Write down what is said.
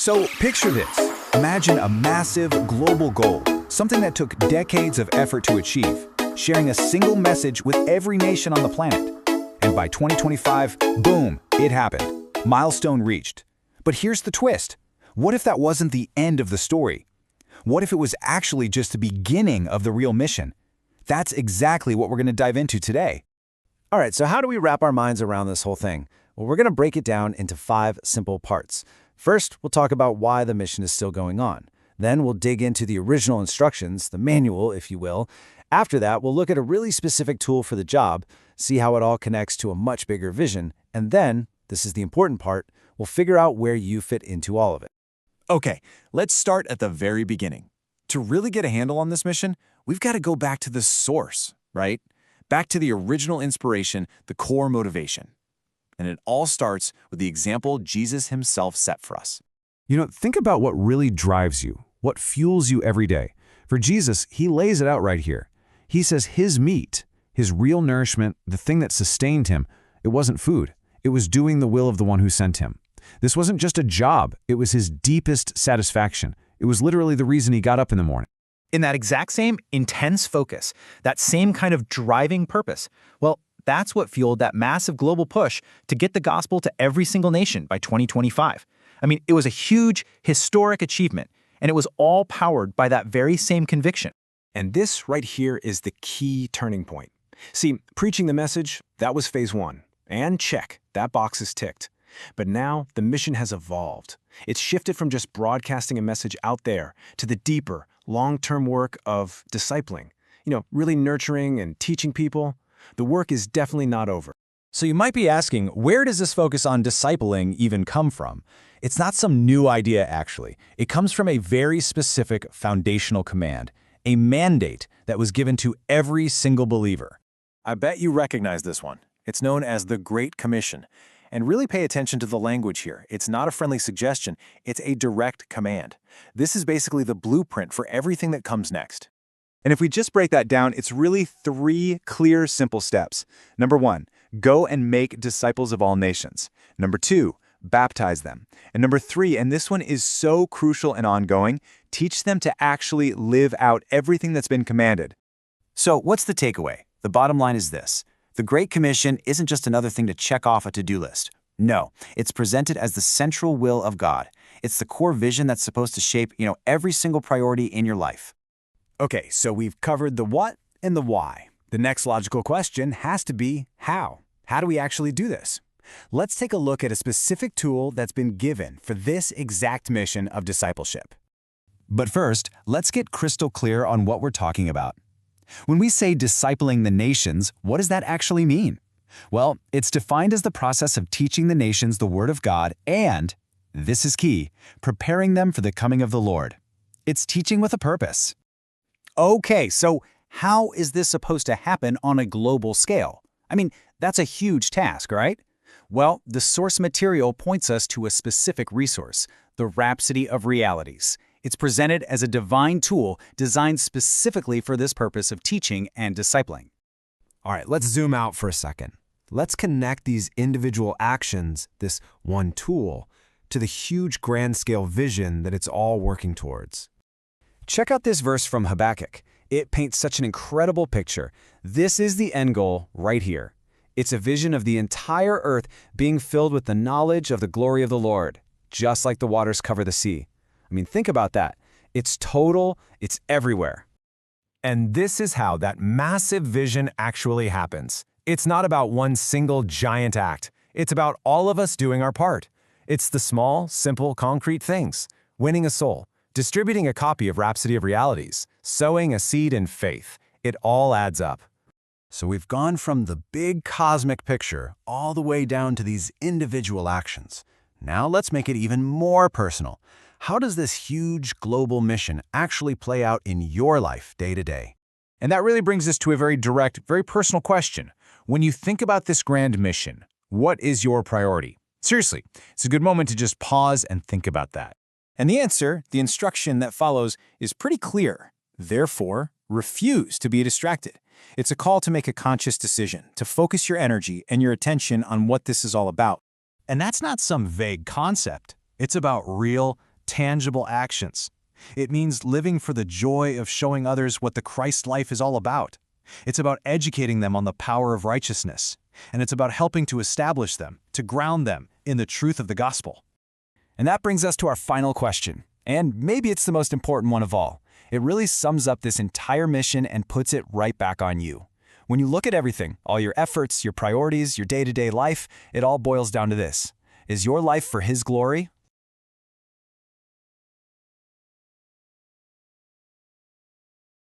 So picture this. Imagine a massive global goal, something that took decades of effort to achieve, sharing a single message with every nation on the planet. And by 2025, boom, it happened. Milestone reached. But here's the twist. What if that wasn't the end of the story? What if it was actually just the beginning of the real mission? That's exactly what we're going to dive into today. All right, so how do we wrap our minds around this whole thing? Well, we're going to break it down into 5 simple parts. First, we'll talk about why the mission is still going on. Then we'll dig into the original instructions, the manual, if you will. After that, we'll look at a really specific tool for the job, see how it all connects to a much bigger vision, and then, this is the important part, we'll figure out where you fit into all of it. Okay, let's start at the very beginning. To really get a handle on this mission, we've got to go back to the source, right? Back to the original inspiration, the core motivation. And it all starts with the example Jesus himself set for us. Think about what really drives you, what fuels you every day. For Jesus, he lays it out right here. He says his meat, his real nourishment, the thing that sustained him, it wasn't food. It was doing the will of the one who sent him. This wasn't just a job. It was his deepest satisfaction. It was literally the reason he got up in the morning. In that exact same intense focus, that same kind of driving purpose, well, that's what fueled that massive global push to get the gospel to every single nation by 2025. I mean, it was a huge, historic achievement, and it was all powered by that very same conviction. And this right here is the key turning point. See, preaching the message, that was phase 1. And check, that box is ticked. But now the mission has evolved. It's shifted from just broadcasting a message out there to the deeper, long-term work of discipling. Really nurturing and teaching people. The work is definitely not over. So you might be asking, where does this focus on discipling even come from? It's not some new idea, actually. It comes from a very specific foundational command, a mandate that was given to every single believer. I bet you recognize this one. It's known as the Great Commission. And really pay attention to the language here. It's not a friendly suggestion, it's a direct command. This is basically the blueprint for everything that comes next. And if we just break that down, it's really 3 clear, simple steps. Number 1, go and make disciples of all nations. Number 2, baptize them. And number 3, and this one is so crucial and ongoing, teach them to actually live out everything that's been commanded. So what's the takeaway? The bottom line is this. The Great Commission isn't just another thing to check off a to-do list. No, it's presented as the central will of God. It's the core vision that's supposed to shape, every single priority in your life. Okay, so we've covered the what and the why. The next logical question has to be how. How do we actually do this? Let's take a look at a specific tool that's been given for this exact mission of discipleship. But first, let's get crystal clear on what we're talking about. When we say discipling the nations, what does that actually mean? Well, it's defined as the process of teaching the nations the Word of God and, this is key, preparing them for the coming of the Lord. It's teaching with a purpose. Okay, so how is this supposed to happen on a global scale? I mean, that's a huge task, right? Well, the source material points us to a specific resource, the Rhapsody of Realities. It's presented as a divine tool designed specifically for this purpose of teaching and discipling. All right, let's zoom out for a second. Let's connect these individual actions, this one tool, to the huge grand-scale vision that it's all working towards. Check out this verse from Habakkuk. It paints such an incredible picture. This is the end goal right here. It's a vision of the entire earth being filled with the knowledge of the glory of the Lord, just like the waters cover the sea. I mean, think about that. It's total, it's everywhere. And this is how that massive vision actually happens. It's not about one single giant act. It's about all of us doing our part. It's the small, simple, concrete things. Winning a soul, distributing a copy of Rhapsody of Realities, sowing a seed in faith. It all adds up. So we've gone from the big cosmic picture all the way down to these individual actions. Now let's make it even more personal. How does this huge global mission actually play out in your life day to day? And that really brings us to a very direct, very personal question. When you think about this grand mission, what is your priority? Seriously, it's a good moment to just pause and think about that. And the answer, the instruction that follows, is pretty clear. Therefore, refuse to be distracted. It's a call to make a conscious decision, to focus your energy and your attention on what this is all about. And that's not some vague concept. It's about real, tangible actions. It means living for the joy of showing others what the Christ life is all about. It's about educating them on the power of righteousness, and it's about helping to establish them, to ground them in the truth of the gospel. And that brings us to our final question, and maybe it's the most important one of all. It really sums up this entire mission and puts it right back on you. When you look at everything, all your efforts, your priorities, your day-to-day life, it all boils down to this. Is your life for His glory